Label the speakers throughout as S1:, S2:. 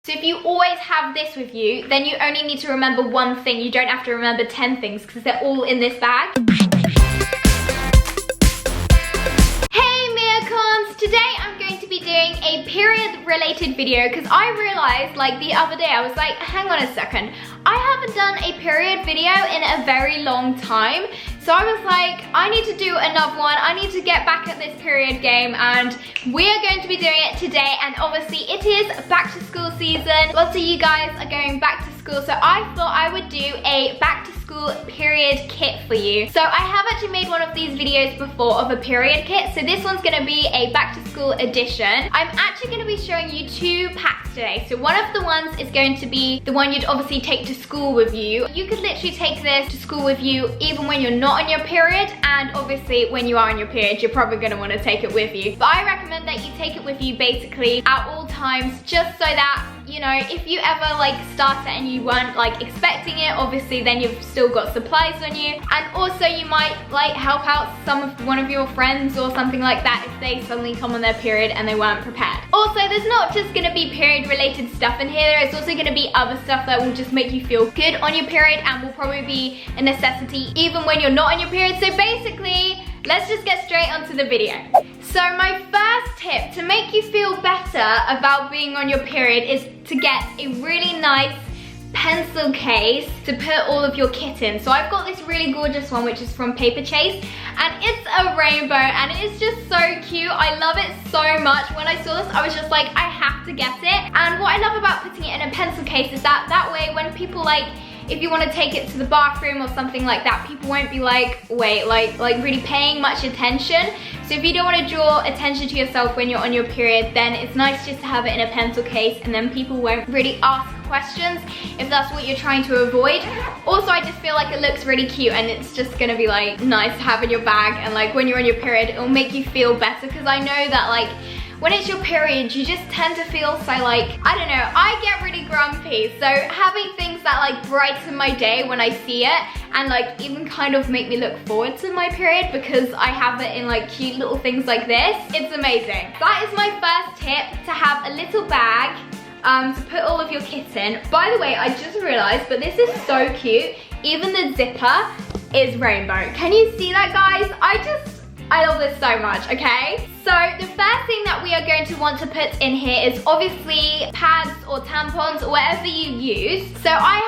S1: So if you always have this with you, then you only need to remember one thing. You don't have to remember 10 things because they're all in this bag. Today I'm going to be doing a period related video because I realized like the other day, I was like, hang on a second, I haven't done a period video in a very long time. So I was like, I need to do another one. I need to get back at this period game, and we are going to be doing it today. And obviously it is back to school season. Lots of you guys are going back to school, so I thought I would do a back to school period kit for you. So I have actually made one of these videos before of a period kit. So this one's gonna be a back to school edition. I'm actually gonna be showing you 2 packs today. So one of the ones is going to be the one you'd obviously take to school with you. You could literally take this to school with you even when you're not on your period, and obviously when you are on your period, you're probably gonna wanna take it with you. But I recommend that you take it with you basically at all times, just so that, you know, if you ever like start it and you weren't like expecting it, obviously then you've still got supplies on you. And also you might like help out one of your friends or something like that if they suddenly come on their period and they weren't prepared. Also, there's not just gonna be period related stuff in here, there's also gonna be other stuff that will just make you feel good on your period and will probably be a necessity even when you're not on your period. So basically, let's just get straight onto the video. So my first tip to make you feel better about being on your period is to get a really nice pencil case to put all of your kit in. So I've got this really gorgeous one which is from Paper Chase, and it's a rainbow and it is just so cute. I love it so much. When I saw this I was just like, I have to get it. And what I love about putting it in a pencil case is that way when people like, if you want to take it to the bathroom or something like that, people won't be like, wait, like really paying much attention. So if you don't want to draw attention to yourself when you're on your period, then it's nice just to have it in a pencil case, and then people won't really ask questions if that's what you're trying to avoid. Also, I just feel like it looks really cute and it's just gonna be like nice to have in your bag, and like when you're on your period, it'll make you feel better, because I know that like when it's your period, you just tend to feel so like, I don't know, I get really grumpy. So having things that like brighten my day when I see it, and like even kind of make me look forward to my period because I have it in like cute little things like this, it's amazing. That is my first tip, to have a little bag to put all of your kits in. By the way, I just realized, but this is so cute, even the zipper is rainbow. Can you see that, guys? I love this so much, okay? So the first thing that we are going to want to put in here is obviously pads or tampons or whatever you use. So I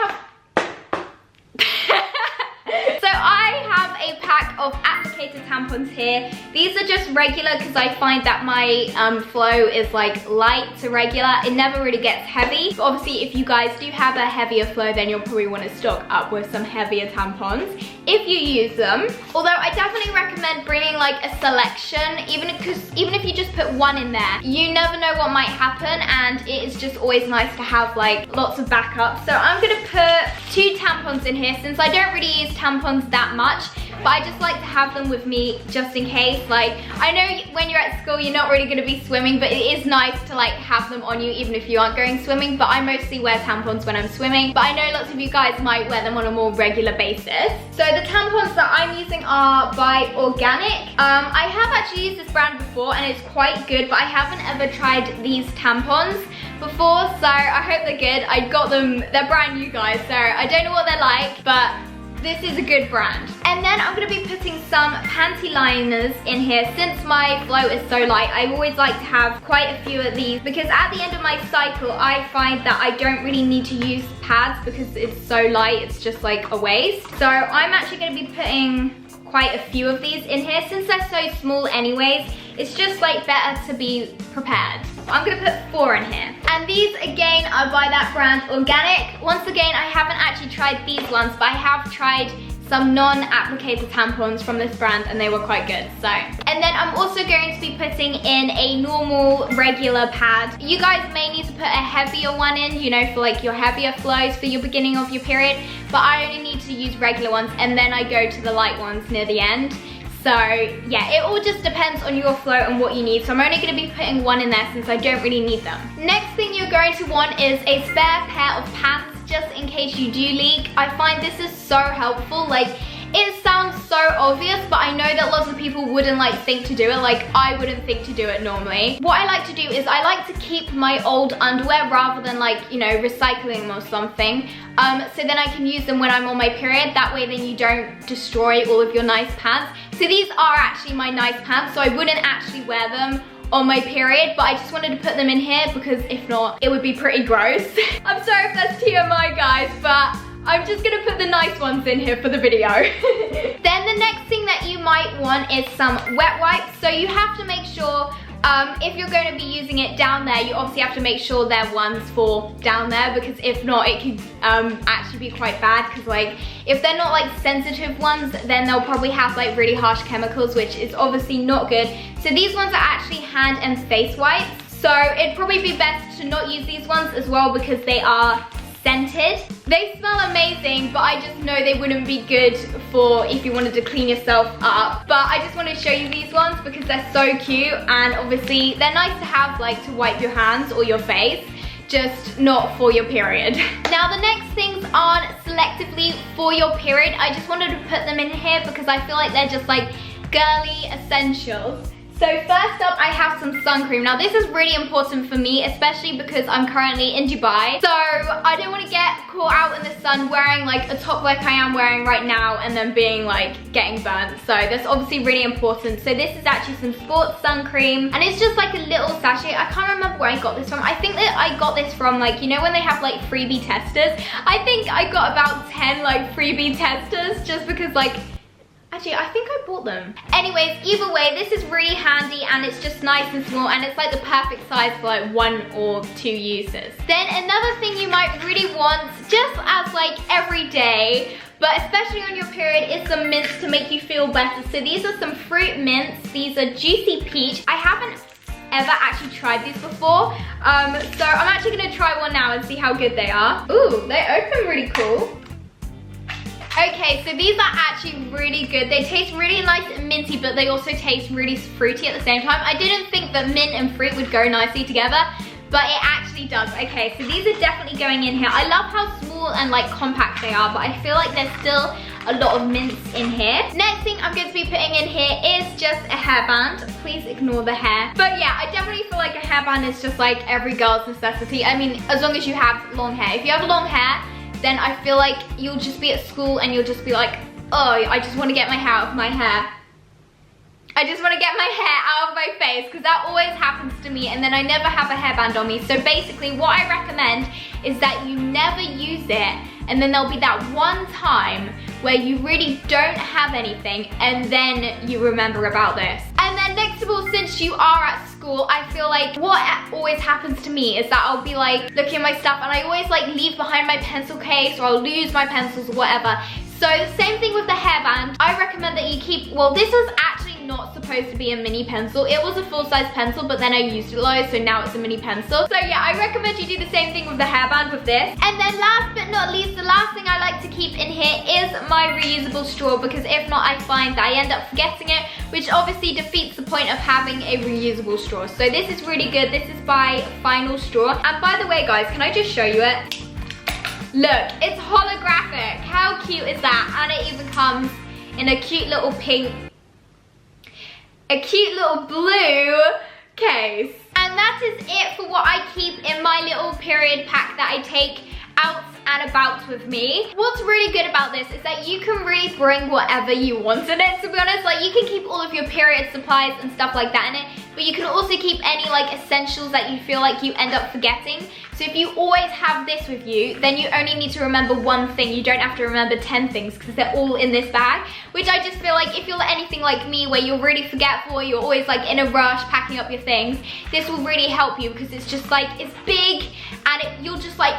S1: have a pack of applicator tampons here. These are just regular because I find that my flow is like light to regular. It never really gets heavy. But obviously if you guys do have a heavier flow, then you'll probably want to stock up with some heavier tampons if you use them. Although I definitely recommend bringing like a selection, even if you just put one in there, you never know what might happen, and it is just always nice to have like lots of backup. So I'm gonna put 2 tampons in here since I don't really use tampons that much, but I just like to have them with me just in case. Like, I know when you're at school you're not really gonna be swimming, but it is nice to like have them on you even if you aren't going swimming. But I mostly wear tampons when I'm swimming, but I know lots of you guys might wear them on a more regular basis. So the tampons that I'm using are by Organic. I have actually used this brand before and it's quite good, but I haven't ever tried these tampons before, so I hope they're good. I got them, they're brand new, guys, so I don't know what they're like, but this is a good brand. And then I'm gonna be putting some panty liners in here. Since my flow is so light, I always like to have quite a few of these, because at the end of my cycle, I find that I don't really need to use pads because it's so light, it's just like a waste. So I'm actually gonna be putting quite a few of these in here. Since they're so small anyways, it's just like better to be prepared. I'm gonna put 4 in here. And these again are by that brand Organic. Once again, I haven't actually tried these ones, but I have tried some non-applicator tampons from this brand and they were quite good, so. And then I'm also going to be putting in a normal regular pad. You guys may need to put a heavier one in, you know, for like your heavier flows for your beginning of your period, but I only need to use regular ones, and then I go to the light ones near the end. So yeah, it all just depends on your flow and what you need. So I'm only gonna be putting 1 in there since I don't really need them. Next thing you're going to want is a spare pair of pants, just in case you do leak. I find this is so helpful. Like, It sounds so obvious, but I know that lots of people wouldn't like think to do it. Like, I wouldn't think to do it normally. What I like to do is I like to keep my old underwear rather than like, you know, recycling them or something. So then I can use them when I'm on my period. That way then you don't destroy all of your nice pants. So these are actually my nice pants, so I wouldn't actually wear them on my period, but I just wanted to put them in here because if not, it would be pretty gross. I'm sorry if that's TMI, guys, but I'm just gonna put the nice ones in here for the video. Then the next thing that you might want is some wet wipes. So you have to make sure, if you're going to be using it down there, you obviously have to make sure they're ones for down there, because if not, it could actually be quite bad, because like, if they're not like sensitive ones, then they'll probably have like really harsh chemicals, which is obviously not good. So these ones are actually hand and face wipes. So it'd probably be best to not use these ones as well, because they are scented. They smell amazing, but I just know they wouldn't be good for if you wanted to clean yourself up. But I just want to show you these ones because they're so cute, and obviously they're nice to have like to wipe your hands or your face, just not for your period. Now the next things aren't selectively for your period. I just wanted to put them in here because I feel like they're just like girly essentials. So first up, I have some sun cream. Now this is really important for me, especially because I'm currently in Dubai. So I don't want to get caught out in the sun wearing like a top like I am wearing right now and then being like getting burnt. So that's obviously really important. So this is actually some sports sun cream, and it's just like a little sachet. I can't remember where I got this from. I think that I got this from like, you know when they have like freebie testers? I think I got about 10 like freebie testers just because like, actually, I think I bought them. Anyways, either way, this is really handy and it's just nice and small, and it's like the perfect size for like 1 or 2 uses. Then another thing you might really want, just as like every day, but especially on your period, is some mints to make you feel better. So these are some fruit mints. These are Juicy Peach. I haven't ever actually tried these before. So I'm actually gonna try one now and see how good they are. Ooh, they open really cool. Okay, so these are actually really good. They taste really nice and minty, but they also taste really fruity at the same time. I didn't think that mint and fruit would go nicely together, but it actually does. Okay, so these are definitely going in here. I love how small and like compact they are, but I feel like there's still a lot of mints in here. Next thing I'm going to be putting in here is just a hairband. Please ignore the hair. But yeah, I definitely feel like a hairband is just like every girl's necessity. I mean, as long as you have long hair. If you have long hair, then I feel like you'll just be at school and you'll just be like, oh, I just want to get my hair out of my hair. I just want to get my hair out of my face, because that always happens to me, and then I never have a hairband on me. So basically what I recommend is that you never use it, and then there'll be that one time where you really don't have anything, and then you remember about this. And then next of all, since you are at school, I feel like what always happens to me is that I'll be like looking at my stuff, and I always like leave behind my pencil case, or I'll lose my pencils or whatever. So the same thing with the hairband. I recommend that you keep, well, this was actually not supposed to be a mini pencil. It was a full-size pencil, but then I used it loads, so now it's a mini pencil. So yeah, I recommend you do the same thing with the hairband with this. And then last but not least, the last thing I like to keep in here is my reusable straw, because if not, I find that I end up forgetting it, which obviously defeats the point of having a reusable straw. So this is really good. This is by Final Straw. And by the way, guys, can I just show you it? Look, it's holographic. How cute is that? And it even comes in a cute little pink, a cute little blue case. And that is it for what I keep in my little period pack that I take out and about with me. What's really good about this is that you can really bring whatever you want in it, to be honest. Like, you can keep all of your period supplies and stuff like that in it, but you can also keep any like essentials that you feel like you end up forgetting. So if you always have this with you, then you only need to remember one thing. You don't have to remember 10 things, because they're all in this bag, which I just feel like if you're anything like me, where you're really forgetful, you're always like in a rush packing up your things, this will really help you, because it's just like, it's big, and you'll just like,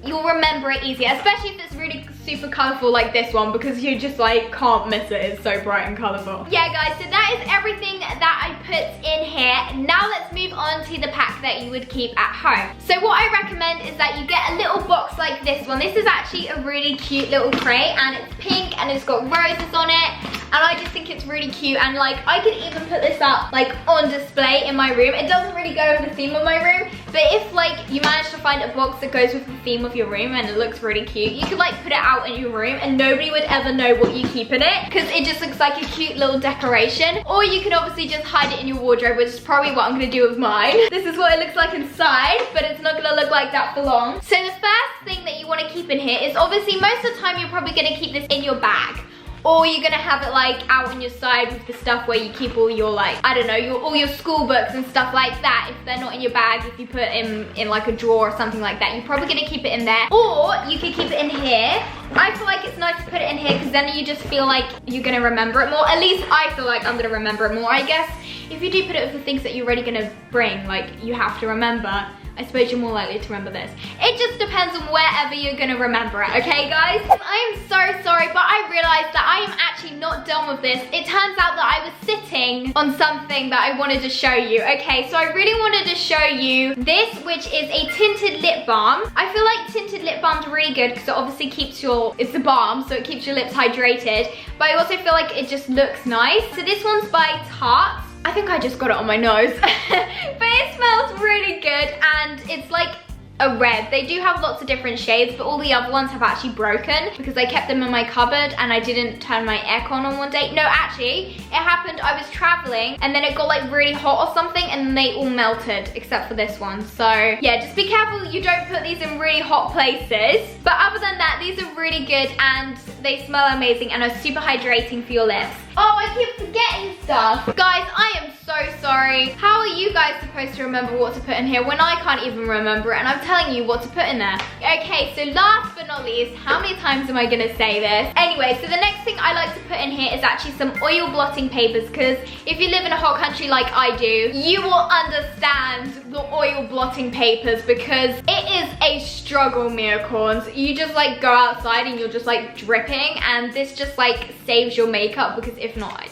S1: you'll remember it easier, especially if it's really super colourful like this one, because you just like can't miss it. It's so bright and colourful. Yeah guys, so that is everything that I put in here. Now let's move on to the pack that you would keep at home. So what I recommend is that you get a little box like this one. This is actually a really cute little tray, and it's pink and it's got roses on it. And I just think it's really cute, and like I could even put this up like on display in my room. It doesn't really go with the theme of my room, But if like you manage to find a box that goes with the theme of your room and it looks really cute, you could like put it out in your room and nobody would ever know what you keep in it because it just looks like a cute little decoration. Or you can obviously just hide it in your wardrobe, which is probably what I'm gonna do with mine. This is what it looks like inside, but it's not gonna look like that for long. So the first thing that you wanna keep in here is obviously most of the time you're probably gonna keep this in your bag. Or you're gonna have it like out on your side with the stuff where you keep all your like, I don't know, all your school books and stuff like that. If they're not in your bag, if you put it in like a drawer or something like that, you're probably gonna keep it in there. Or you could keep it in here. I feel like it's nice to put it in here because then you just feel like you're gonna remember it more. At least I feel like I'm gonna remember it more. I guess if you do put it with the things that you're already gonna bring, like you have to remember, I suppose you're more likely to remember this. It just depends on wherever you're gonna remember it, okay guys? I am so sorry, but I realized that I am actually not done with this. It turns out that I was sitting on something that I wanted to show you. Okay, so I really wanted to show you this, which is a tinted lip balm. I feel like tinted lip balms are really good because it obviously keeps it's a balm, so it keeps your lips hydrated. But I also feel like it just looks nice. So this one's by Tarte. I think I just got it on my nose. But it smells really good and it's like a red. They do have lots of different shades, but all the other ones have actually broken because I kept them in my cupboard and I didn't turn my aircon on one day. No, actually, it happened, I was traveling and then it got like really hot or something and then they all melted except for this one. So yeah, just be careful you don't put these in really hot places. But other than that, these are really good and they smell amazing and are super hydrating for your lips. Oh, I keep forgetting stuff. Guys, I am so sorry. How are you guys supposed to remember what to put in here when I can't even remember it and I'm telling you what to put in there? Okay, so last but not least, how many times am I gonna say this? Anyway, so the next thing I like to put in here is actually some oil blotting papers because if you live in a hot country like I do, you will understand the oil blotting papers because it is a struggle, Meacorns. You just like go outside and you're just like dripping and this just like saves your makeup because if not,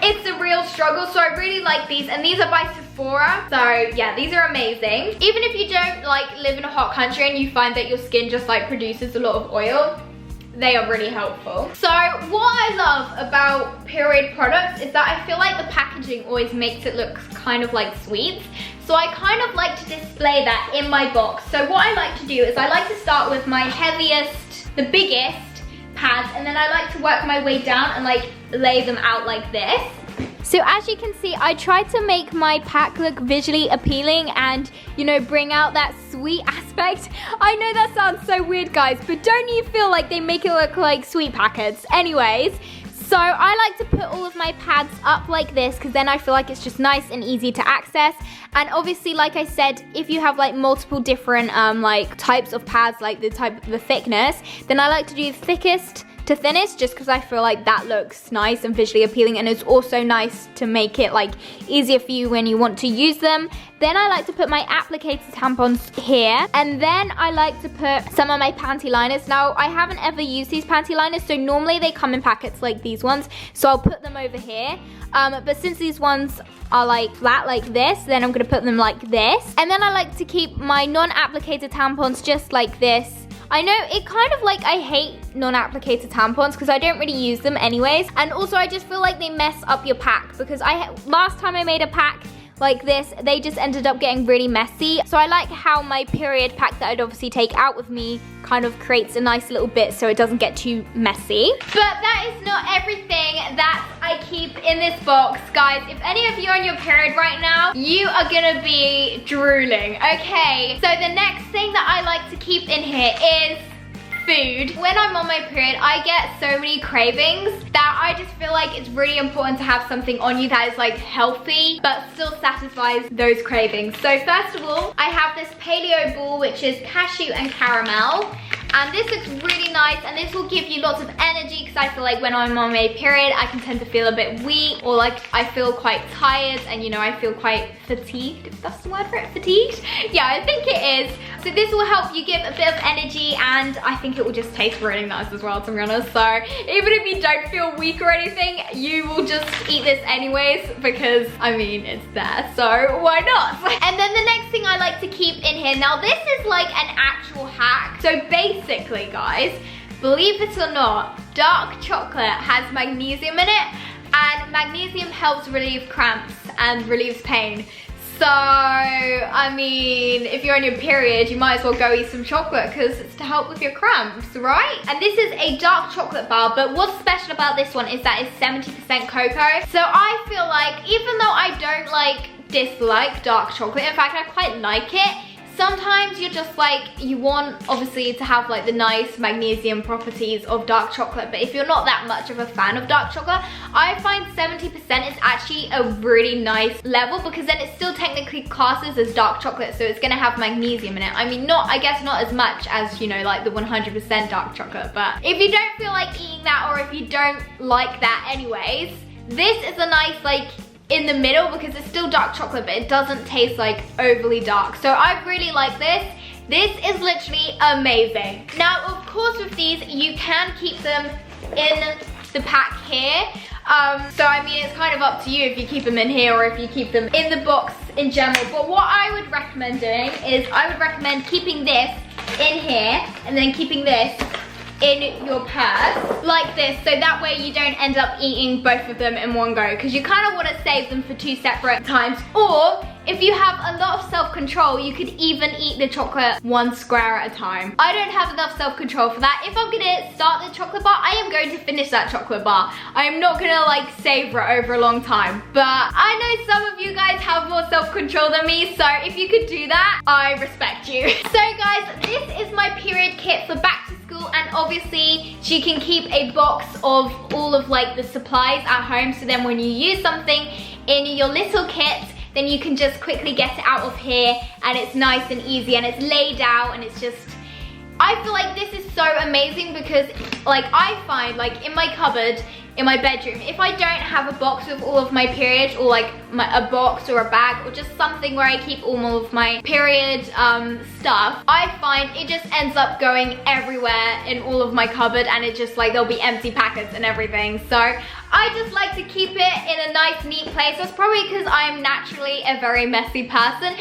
S1: it's a real struggle. So I really like these and these are by Sephora. So yeah, these are amazing. Even if you don't like live in a hot country and you find that your skin just like produces a lot of oil, they are really helpful. So what I love about period products is that I feel like the packaging always makes it look kind of like sweets. So I kind of like to display that in my box. So what I like to do is I like to start with my heaviest, the biggest pads, and then I like to work my way down and like lay them out like this. So as you can see, I tried to make my pack look visually appealing and, you know, bring out that sweet aspect. I know that sounds so weird, guys, but don't you feel like they make it look like sweet packets? Anyways, so I like to put all of my pads up like this because then I feel like it's just nice and easy to access. And obviously, like I said, if you have like multiple different like types of pads, like the thickness, then I like to do the thickest to thinnest just because I feel like that looks nice and visually appealing and it's also nice to make it like easier for you when you want to use them. Then I like to put my applicator tampons here and then I like to put some of my panty liners. Now I haven't ever used these panty liners, so normally they come in packets like these ones, so I'll put them over here. But since these ones are like flat like this, then I'm gonna put them like this. And then I like to keep my non-applicator tampons just like this. I know it kind of like, I hate non-applicator tampons because I don't really use them anyways. And also I just feel like they mess up your pack because last time I made a pack like this, they just ended up getting really messy. So I like how my period pack that I'd obviously take out with me kind of creates a nice little bit so it doesn't get too messy. But that is not everything that I keep in this box. Guys, if any of you are on your period right now, you are gonna be drooling. Okay, so the next thing that I like to keep in here is food. When I'm on my period, I get so many cravings that I just feel like it's really important to have something on you that is like healthy but still satisfies those cravings. So first of all, I have this paleo ball which is cashew and caramel. And this looks really nice and this will give you lots of energy because I feel like when I'm on my period, I can tend to feel a bit weak or like I feel quite tired and, you know, I feel quite fatigued, if that's the word for it, fatigued? Yeah, I think it is. So this will help you give a bit of energy and I think it will just taste really nice as well, to be honest. So even if you don't feel weak or anything, you will just eat this anyways because, I mean, it's there, so why not? And then the next thing I like to keep in here, now this is like an actual hack. So basically, guys, believe it or not, dark chocolate has magnesium in it and magnesium helps relieve cramps and relieves pain. So, I mean, if you're on your period, you might as well go eat some chocolate because it's to help with your cramps, right? And this is a dark chocolate bar, but what's special about this one is that it's 70% cocoa. So I feel like, even though I don't dislike dark chocolate, in fact, I quite like it, sometimes you're just like, you want obviously to have like the nice magnesium properties of dark chocolate, but if you're not that much of a fan of dark chocolate, I find 70% is actually a really nice level, because then it still technically classes as dark chocolate, so it's gonna have magnesium in it. I mean, I guess not as much as, you know, like the 100% dark chocolate, but if you don't feel like eating that, or if you don't like that anyways, this is a nice in the middle, because it's still dark chocolate, but it doesn't taste like overly dark. So I really like this. This is literally amazing. Now, of course, with these, you can keep them in the pack here. So I mean, it's kind of up to you if you keep them in here or if you keep them in the box in general. But what I would recommend doing is I would recommend keeping this in here and then keeping this in your purse like this, so that way you don't end up eating both of them in one go, because you kind of want to save them for 2 separate times. Or if you have a lot of self-control, you could even eat the chocolate 1 square at a time. I don't have enough self-control for that. If I'm gonna start the chocolate bar, I am going to finish that chocolate bar. I am not gonna savor it over a long time. But I know some of you guys have more self-control than me, so if you could do that, I respect you. So guys, this is my period kit for back to school, and obviously she can keep a box of all of the supplies at home, so then when you use something in your little kit, then you can just quickly get it out of here, and it's nice and easy, and it's laid out, and it's just, I feel like this is so amazing, because I find in my cupboard in my bedroom, if I don't have a box with all of my period, or a box or a bag, or just something where I keep all of my period stuff, I find it just ends up going everywhere in all of my cupboard, and it just there'll be empty packets and everything. So I just like to keep it in a nice, neat place. That's probably because I'm naturally a very messy person.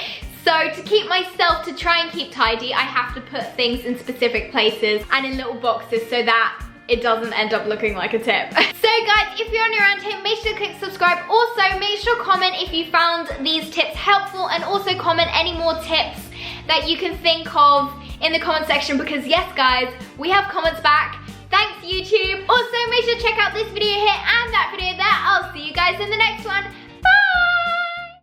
S1: So to keep myself, to try and keep tidy, I have to put things in specific places and in little boxes, so that it doesn't end up looking like a tip. So guys, if you're new around here, make sure to click subscribe. Also, make sure to comment if you found these tips helpful, and also comment any more tips that you can think of in the comment section, because yes guys, we have comments back. Thanks YouTube. Also, make sure to check out this video here and that video there. I'll see you guys in the next one.